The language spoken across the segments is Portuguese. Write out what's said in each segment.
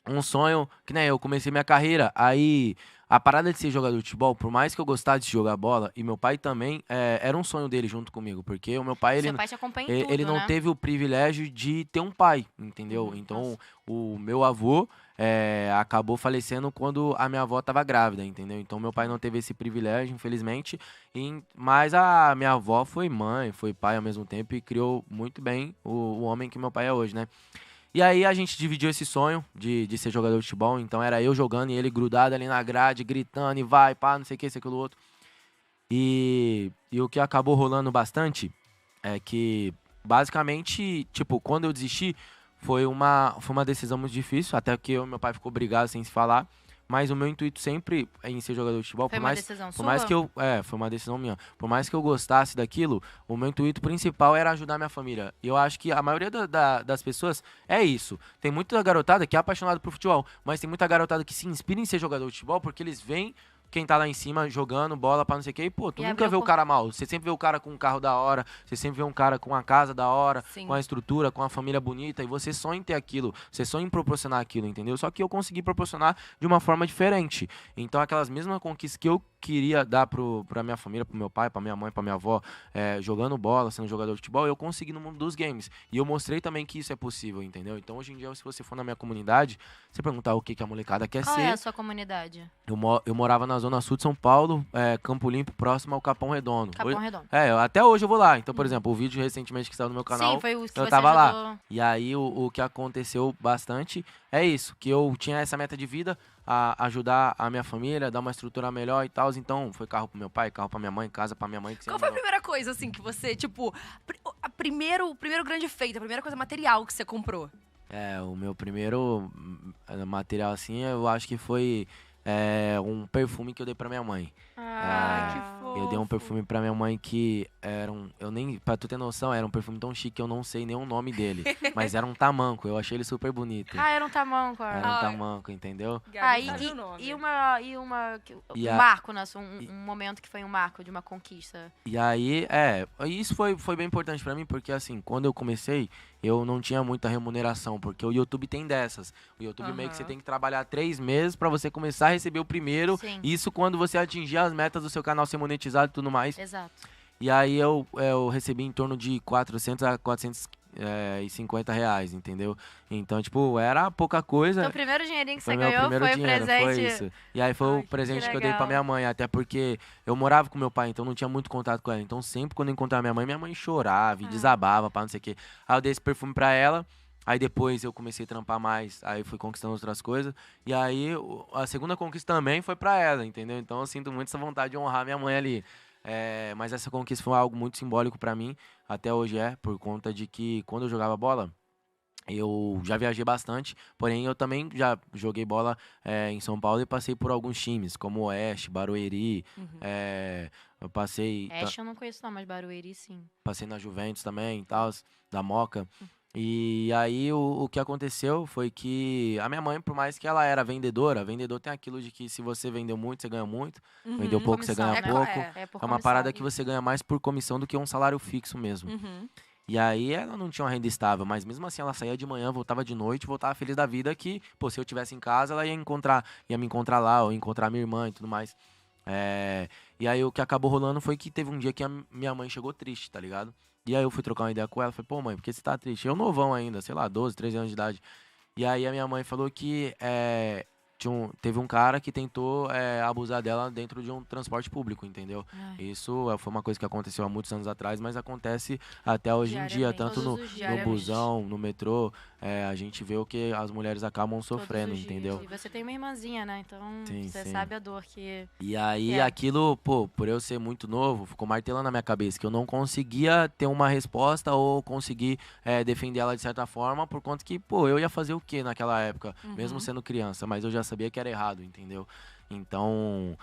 um sonho, que nem eu comecei minha carreira, aí a parada de ser jogador de futebol, por mais que eu gostasse de jogar bola, e meu pai também, era um sonho dele junto comigo, porque o meu pai, Seu pai te acompanha em ele tudo, não né? teve o privilégio de ter um pai, entendeu? Então, Nossa. o meu avô acabou falecendo quando a minha avó estava grávida, entendeu? Então, meu pai não teve esse privilégio, infelizmente, mas a minha avó foi mãe, foi pai ao mesmo tempo e criou muito bem o homem que meu pai é hoje, né? E aí a gente dividiu esse sonho de ser jogador de futebol. Então era eu jogando e ele grudado ali na grade, gritando e vai, pá, não sei o que, isso, aquilo, outro. E o que acabou rolando bastante é que, basicamente, tipo, quando eu desisti, foi uma decisão muito difícil, até que eu e meu pai ficou brigado sem se falar. Mas o meu intuito sempre em ser jogador de futebol, Foi uma decisão por mais que sua? eu. Foi uma decisão minha. Por mais que eu gostasse daquilo, o meu intuito principal era ajudar minha família. E eu acho que a maioria das pessoas é isso. Tem muita garotada que é apaixonada por futebol, mas tem muita garotada que se inspira em ser jogador de futebol porque eles veem quem tá lá em cima jogando bola pra não sei o que. E, pô, tu E nunca abriu vê o cara mal. Você sempre vê o cara com um carro da hora, você sempre vê um cara com uma casa da hora, com a Sim. estrutura, com a família bonita, e você sonha em ter aquilo, você sonha em proporcionar aquilo, entendeu? Só que eu consegui proporcionar de uma forma diferente. Então, aquelas mesmas conquistas que eu queria dar pra minha família, pro meu pai, pra minha mãe, pra minha avó, jogando bola, sendo jogador de futebol, eu consegui no mundo dos games. E eu mostrei também que isso é possível, entendeu? Então, hoje em dia, se você for na minha comunidade, você perguntar o que a molecada quer Qual é a ser. sua comunidade? Eu morava na zona sul de São Paulo, Campo Limpo, próximo ao Capão Redondo. Capão Redondo. Até hoje eu vou lá. Então, por exemplo, o vídeo recentemente que saiu no meu Sim, canal, foi o que eu você tava lá. ajudou. E aí o que aconteceu bastante é isso, que eu tinha essa meta de vida, ajudar a minha família, dar uma estrutura melhor e tal. Então, foi carro pro meu pai, carro pra minha mãe, casa pra minha mãe, que Qual sempre foi a morou. primeira coisa, assim, que você, tipo, o primeiro grande feito, a primeira coisa material que você comprou? O meu primeiro material assim, eu acho que foi um perfume que eu dei pra minha mãe. Ai, que Ah, Eu dei um fofo. perfume pra minha mãe que era um. Eu nem. Pra tu ter noção, era um perfume tão chique que eu não sei nem o nome dele. Mas era um tamanco, eu achei ele super bonito. ah, era um tamanco, Era um cara. Ai, tamanco, entendeu? Ah, Gabi sabe o nome. E, um a, marco, né? e, Um momento que foi um marco de uma conquista. e aí, isso foi bem importante pra mim, porque assim, quando eu comecei, eu não tinha muita remuneração, porque o YouTube tem dessas. O YouTube meio que você Aham. tem que trabalhar 3 meses pra você começar a receber o primeiro. Sim, Isso quando você atingir as metas do seu canal ser monetizado e tudo mais. exato. E aí eu recebi em torno de 400 a 450 reais, entendeu? Então, tipo, era pouca Então, coisa. o primeiro dinheirinho que Foi você meu ganhou primeiro foi o dinheiro, foi presente. isso. E aí foi o Ai, Que presente que eu dei pra legal. minha mãe, até porque eu morava com meu pai, então não tinha muito contato com ela. Então, sempre quando eu encontrava minha mãe chorava e Ah, desabava, pra não sei o quê. Aí eu dei esse perfume pra ela. Aí depois eu comecei a trampar mais, aí fui conquistando outras coisas. E aí a segunda conquista também foi pra ela, entendeu? Então eu sinto muito essa vontade de honrar minha mãe ali. Mas essa conquista foi algo muito simbólico pra mim, até hoje por conta de que quando eu jogava bola, eu já viajei bastante, porém eu também já joguei bola em São Paulo e passei por alguns times, como o Oeste, Barueri, Uhum. eu passei, Ash eu não conheço não, mas Barueri sim. passei na Juventus também e tal, da Moca. E aí o que aconteceu foi que a minha mãe, por mais que ela era vendedora, vendedor tem aquilo de que se você vendeu muito, você ganha muito, vendeu Uhum. pouco, você ganha Comissão, né? pouco. É por É uma comissão. parada que você ganha mais por comissão do que um salário fixo mesmo. Uhum. E aí ela não tinha uma renda estável, mas mesmo assim ela saía de manhã, voltava de noite, voltava feliz da vida que, pô, se eu tivesse em casa, ela ia me encontrar lá, ou ia encontrar minha irmã e tudo mais. E aí o que acabou rolando foi que teve um dia que a minha mãe chegou triste, tá ligado? E aí eu fui trocar uma ideia com ela, falei, pô mãe, por que você tá triste? Eu novão ainda, sei lá, 12, 13 anos de idade. E aí a minha mãe falou que teve um cara que tentou abusar dela dentro de um transporte público, entendeu? Ai, Isso foi uma coisa que aconteceu há muitos anos atrás, mas acontece até hoje em dia, Diariamente. tanto todos no, os no dias. busão, no metrô, a gente vê o que as mulheres acabam Todos sofrendo, os dias. entendeu? E você tem uma irmãzinha, né? Então Sim, você sim. sabe a dor que E aí é. aquilo, pô, por eu ser muito novo, ficou martelando na minha cabeça que eu não conseguia ter uma resposta ou conseguir defender ela de certa forma, por conta que, pô, eu ia fazer o quê naquela época, mesmo Uhum. sendo criança, mas eu já sabia que era errado, entendeu? Então,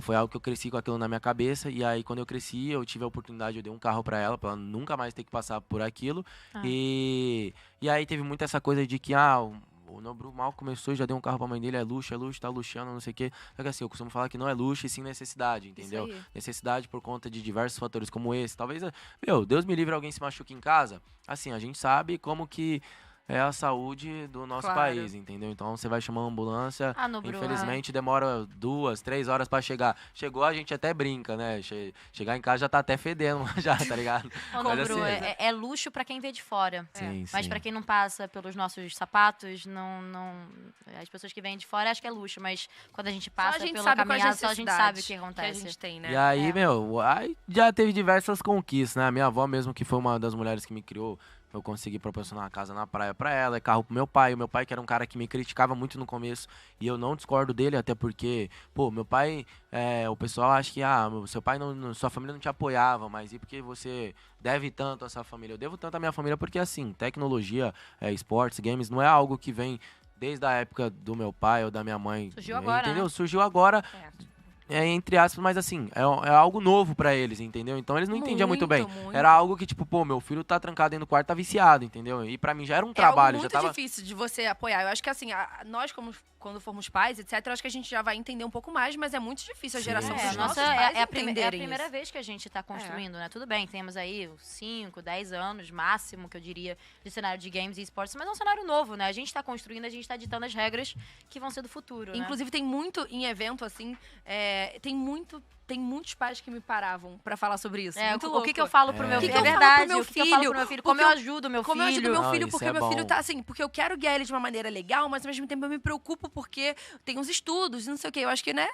foi algo que eu cresci com aquilo na minha cabeça, e aí quando eu cresci, eu tive a oportunidade, eu dei um carro pra ela nunca mais ter que passar por aquilo, Ah, e aí teve muito essa coisa de que, o Nobru mal começou e já deu um carro pra mãe dele, é luxo, tá luxando, não sei o quê. Só que assim, eu costumo falar que não é luxo e sim necessidade, Isso entendeu? aí. Necessidade por conta de diversos fatores como esse. Talvez, meu, Deus me livre alguém se machuque em casa. Assim, a gente sabe como que é a saúde do nosso Claro. país, entendeu? Então você vai chamar uma ambulância, Ah, no Bruno. infelizmente demora 2, 3 horas pra chegar. Chegou, a gente até brinca, né? Chegar em casa já tá até fedendo, já, tá ligado? Ô, Mas Nobru, assim, é luxo pra quem vê de fora. sim, Mas sim. pra quem não passa pelos nossos sapatos, as pessoas que vêm de fora acham que é luxo, mas quando a gente Só passa a gente pelo sabe quais caminhado, só a gente sabe o que necessidades acontece. a gente tem, né? E aí, É. meu, aí já teve diversas conquistas, né? A minha avó mesmo, que foi uma das mulheres que me criou, eu consegui proporcionar uma casa na praia pra ela, e carro pro meu pai. O meu pai, que era um cara que me criticava muito no começo, e eu não discordo dele, até porque, pô, meu pai, o pessoal acha que, seu pai, sua família não te apoiava, mas e porque você deve tanto a sua família? Eu devo tanto à minha família porque, assim, tecnologia, esportes, games, não é algo que vem desde a época do meu pai ou da minha mãe. Surgiu agora, entendeu? né? Surgiu agora. É. Entre aspas, mas assim, é algo novo pra eles, entendeu? Então eles não entendiam muito bem. Era algo que, tipo, pô, meu filho tá trancado dentro do quarto, tá viciado, entendeu? E pra mim já era um trabalho, É algo já muito tava... difícil de você apoiar. Eu acho que assim, nós quando formos pais, etc, eu acho que a gente já vai entender um pouco mais, mas é muito difícil a Sim. geração Sim. dos É, nossos nossa, pais é a entenderem primeira isso. vez que a gente tá construindo, né? Tudo bem, temos aí 5, 10 anos máximo, que eu diria, de cenário de games e esportes, mas é um cenário novo, né? A gente tá construindo, a gente tá ditando as regras que vão ser do futuro, né? Inclusive, tem muito em evento, assim, tem muitos pais que me paravam pra falar sobre isso. Muito o que que eu louco. falo pro meu O que filho? que É eu falo pro verdade, meu o que que eu falo pro filho? meu filho? Porque Como eu ajudo meu Como eu ajudo filho? meu Não, filho, isso porque é meu filho bom. tá assim, porque eu quero guiar ele de uma maneira legal, mas ao mesmo tempo eu me preocupo porque tem os estudos, não sei o quê. Eu acho que, né?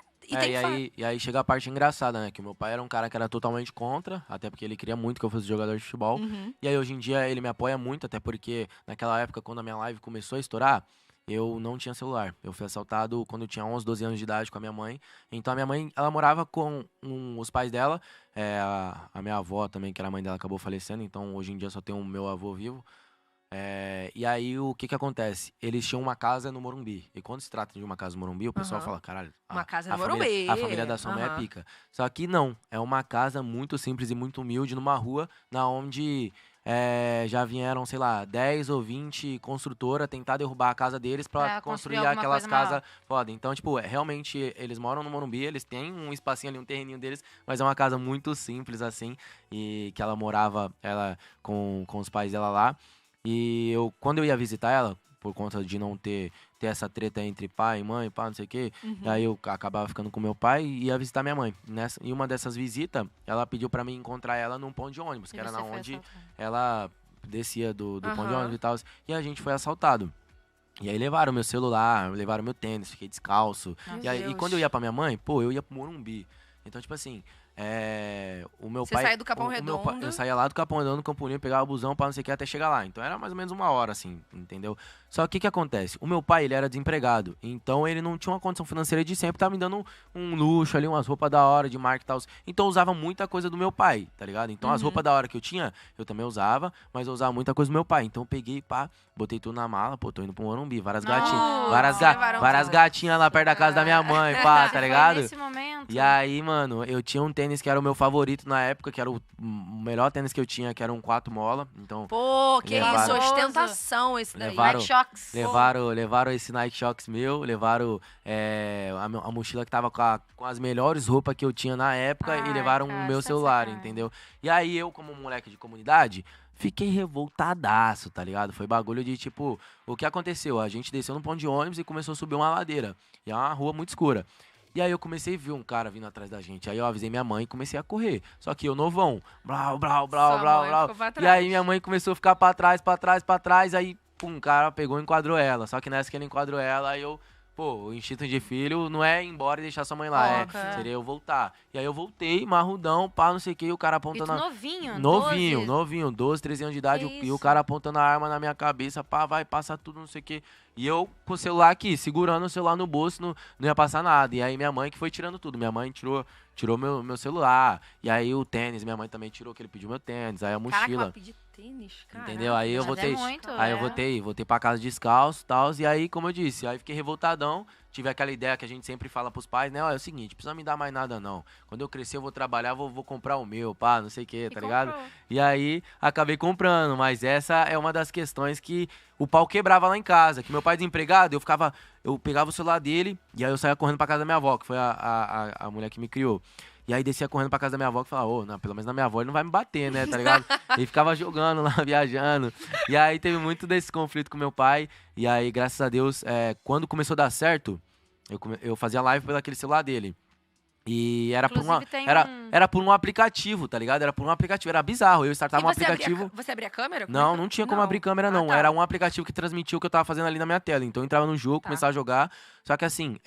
E aí chega a parte engraçada, né? Que o meu pai era um cara que era totalmente contra, até porque ele queria muito que eu fosse jogador de futebol. Uhum. E aí hoje em dia ele me apoia muito, até porque naquela época, quando a minha live começou a estourar, eu não tinha celular. Eu fui assaltado quando eu tinha 11, 12 anos de idade com a minha mãe. Então a minha mãe, ela morava com os pais dela, a minha avó também, que era a mãe dela, acabou falecendo. Então hoje em dia só tem o meu avô vivo. E aí, o que que acontece? Eles tinham uma casa no Morumbi. E quando se trata de uma casa no Morumbi, o pessoal Aham. fala, caralho, Uma casa no família, Morumbi. a família da sua mãe é Aham. pica. Só que não, é uma casa muito simples e muito humilde, numa rua, na onde já vieram, sei lá, 10 ou 20 construtoras tentar derrubar a casa deles pra Pra construir construir alguma aquelas coisa maior. casas foda. Então, tipo, realmente, eles moram no Morumbi, eles têm um espacinho ali, um terreninho deles, mas é uma casa muito simples, assim, e que ela morava, ela com os pais dela lá. E quando eu ia visitar ela, por conta de não ter essa treta entre pai e mãe, pá, não sei o quê, aí eu acabava ficando com meu pai e ia visitar minha mãe. Em uma dessas visitas, ela pediu pra mim encontrar ela num ponto de ônibus, que E era você na foi onde assaltado. ela descia do ponto de Aham. ônibus e tal. E a gente foi assaltado. E aí levaram meu celular, levaram meu tênis, fiquei descalço. Meu E aí, Deus. quando eu ia pra minha mãe, pô, eu ia pro Morumbi. Então, tipo assim, o meu Você pai... saía do Capão meu pai- Redondo. eu saía lá do Capão Redondo, do Campo Limpo, pegava o busão pra não sei o que até chegar lá. Então era mais ou menos 1 hora, assim, entendeu? Só que o que acontece? O meu pai, ele era desempregado. Então ele não tinha uma condição financeira de sempre estar me dando um luxo ali, umas roupas da hora, de marca e tal. Então eu usava muita coisa do meu pai, tá ligado? Então as roupas da hora que eu tinha, eu também usava, mas eu usava muita coisa do meu pai. Então eu peguei, pá, botei tudo na mala, pô, tô indo pro Morumbi, várias gatinhas. levaram Várias tudo. gatinhas lá perto da casa da minha mãe, pá, tá Foi ligado? nesse momento. E aí, mano, eu tinha um tênis que era o meu favorito na época, que era o melhor tênis que eu tinha, que era um 4 mola. Então, Pô, que Levaram. isso, ostentação esse daí. Levaram. Nike Shocks. levaram esse Nike Shox meu, levaram a mochila que tava com as melhores roupas que eu tinha na época Ai, e levaram cara, o meu isso é celular, sacanagem. entendeu? E aí eu, como moleque de comunidade, fiquei revoltadaço, tá ligado? Foi bagulho de tipo, o que aconteceu? A gente desceu num ponto de ônibus e começou a subir uma ladeira. E é uma rua muito escura. E aí eu comecei a ver um cara vindo atrás da gente. Aí eu avisei minha mãe e comecei a correr. Só que eu novão. Blau, blau, blau, Sua blau, mãe blau. ficou pra E trás. aí minha mãe começou a ficar pra trás, pra trás, pra trás. Aí, pum, o cara pegou e enquadrou ela. Só que nessa que ele enquadrou ela, aí eu... Pô, o instinto de filho não é ir embora e deixar sua mãe lá. Óbvio. Seria eu voltar. E aí eu voltei, marrudão, pá, não sei o que. E o cara E tu apontando... novinho, Novinho, 12, 13 anos de idade. Que E o isso? cara apontando a arma na minha cabeça, pá, vai, passa tudo, não sei o que. E eu com o celular aqui, segurando o celular no bolso, não ia passar nada. E aí minha mãe que foi tirando tudo. Minha mãe tirou meu celular. E aí o tênis, minha mãe também tirou, que ele pediu meu tênis. Aí a Caraca, mochila. ela pediu tênis, cara. Entendeu? Aí eu Mas é voltei. muito, Aí eu é. voltei pra casa descalço e tal. E aí, como eu disse, aí fiquei revoltadão. Tive aquela ideia que a gente sempre fala pros pais, né? Ó, é o seguinte, precisa me dar mais nada, não. Quando eu crescer, eu vou trabalhar, vou comprar o meu, pá, não sei o que, tá ligado? comprou. E aí, acabei comprando. Mas essa é uma das questões que o pau quebrava lá em casa. Que meu pai desempregado, eu pegava o celular dele e aí eu saía correndo pra casa da minha avó, que foi a mulher que me criou. E aí descia correndo pra casa da minha avó que falava, ô, pelo menos na minha avó ele não vai me bater, né, tá ligado? E ficava jogando lá, viajando. E aí teve muito desse conflito com meu pai. E aí, graças a Deus, quando começou a dar certo, eu fazia live pelo aquele celular dele. E era por, era por um aplicativo, tá ligado? Era por um aplicativo, era bizarro. Eu startava um aplicativo. Você abria a câmera? Não tinha como abrir câmera, não. Tá. Era um aplicativo que transmitia o que eu tava fazendo ali na minha tela. Então eu entrava no jogo, começava a jogar. Só que assim,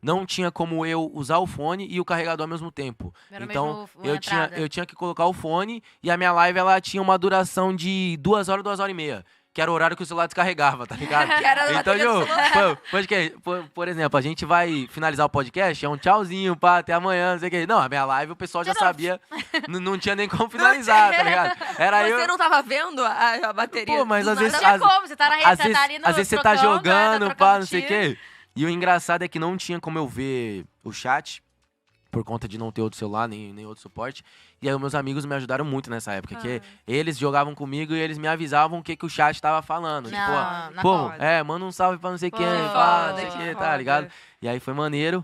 não tinha como eu usar o fone e o carregador ao mesmo tempo. Era então mesmo eu tinha que colocar o fone e a minha live ela tinha uma duração de 2 horas, 2 horas e meia. Que era o horário que o celular descarregava, tá ligado? Então, por exemplo, a gente vai finalizar o podcast, é um tchauzinho, pá, até amanhã, não sei o que. Não, a minha live o pessoal já sabia, não tinha nem como finalizar, tá ligado? Você não tava vendo a bateria? Pô, mas às vezes... Não tinha como, você tá na rede, você tá ali no às vezes você tá jogando, pá, não sei o que. E o engraçado é que não tinha como eu ver o chat, por conta de não ter outro celular, nem outro suporte. E aí os meus amigos me ajudaram muito nessa época, porque eles jogavam comigo e eles me avisavam o que o chat tava falando. Manda um salve pra não sei quem, pá, não sei o que, tá ligado? E aí foi maneiro.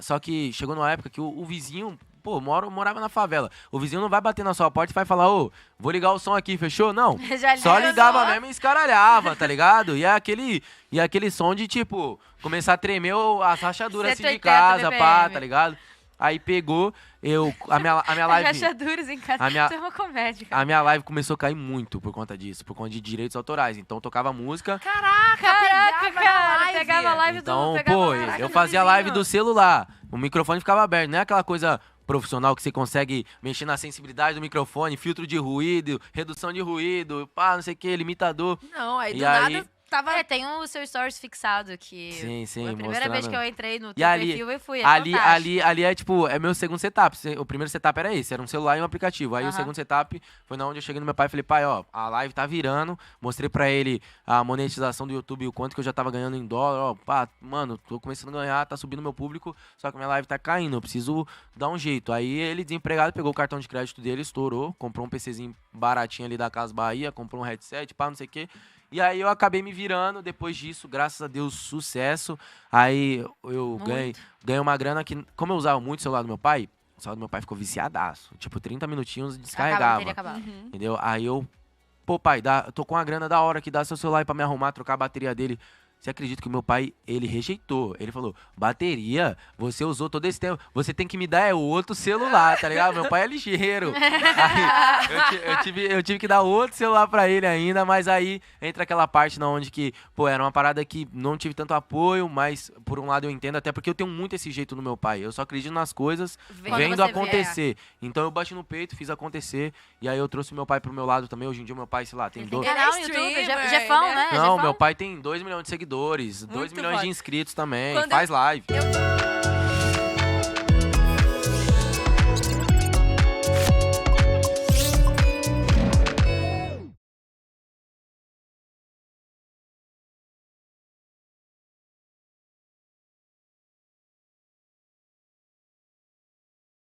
Só que chegou numa época que o vizinho, pô, morava na favela. O vizinho não vai bater na sua porta e vai falar, ô, vou ligar o som aqui, fechou? Não. Só ligava mesmo e escaralhava, tá ligado? E aquele som de, tipo, começar a tremer as rachaduras assim de casa, pá, tá ligado? Aí pegou, a minha live... Rachaduras em casa, isso é uma comédia. A minha live começou a cair muito por conta disso, por conta de direitos autorais. Então eu tocava música... Caraca, cara, pegava a live então, eu fazia live do celular, o microfone ficava aberto, não é aquela coisa profissional que você consegue mexer na sensibilidade do microfone, filtro de ruído, redução de ruído, pá, não sei o que, limitador. Não, aí do nada... tem o seu stories fixado, que sim, foi a primeira vez que eu entrei no teu perfil e fui, ali é meu segundo setup. O primeiro setup era esse, era um celular e um aplicativo. Aí o segundo setup foi na onde eu cheguei no meu pai e falei, pai, ó, a live tá virando. Mostrei pra ele a monetização do YouTube e o quanto que eu já tava ganhando em dólar. Ó, pá, mano, tô começando a ganhar, tá subindo meu público, só que minha live tá caindo, eu preciso dar um jeito. Aí ele, desempregado, pegou o cartão de crédito dele, estourou, comprou um PCzinho baratinho ali da Casa Bahia, comprou um headset, pá, não sei o quê. E aí eu acabei me virando, depois disso, graças a Deus, sucesso. Aí eu ganhei uma grana que, como eu usava muito o celular do meu pai, o celular do meu pai ficou viciadaço. Tipo, 30 minutinhos descarregava. Entendeu? Aí eu, pô pai, eu tô com uma grana da hora que dá seu celular aí pra me arrumar, trocar a bateria dele. Você acredita que o meu pai, ele rejeitou? Ele falou, bateria, você usou todo esse tempo, você tem que me dar outro celular, tá ligado? Meu pai é ligeiro. Aí, eu tive que dar outro celular pra ele ainda, mas aí entra aquela parte na onde que, pô, era uma parada que não tive tanto apoio, mas por um lado eu entendo, até porque eu tenho muito esse jeito no meu pai. Eu só acredito nas coisas vendo acontecer. Então eu bati no peito, fiz acontecer, e aí eu trouxe meu pai pro meu lado também. Hoje em dia meu pai, sei lá, tem dois... canal no YouTube, Jefão, né? Não, meu pai tem 2 milhões de seguidores, 2 milhões de inscritos também, faz live.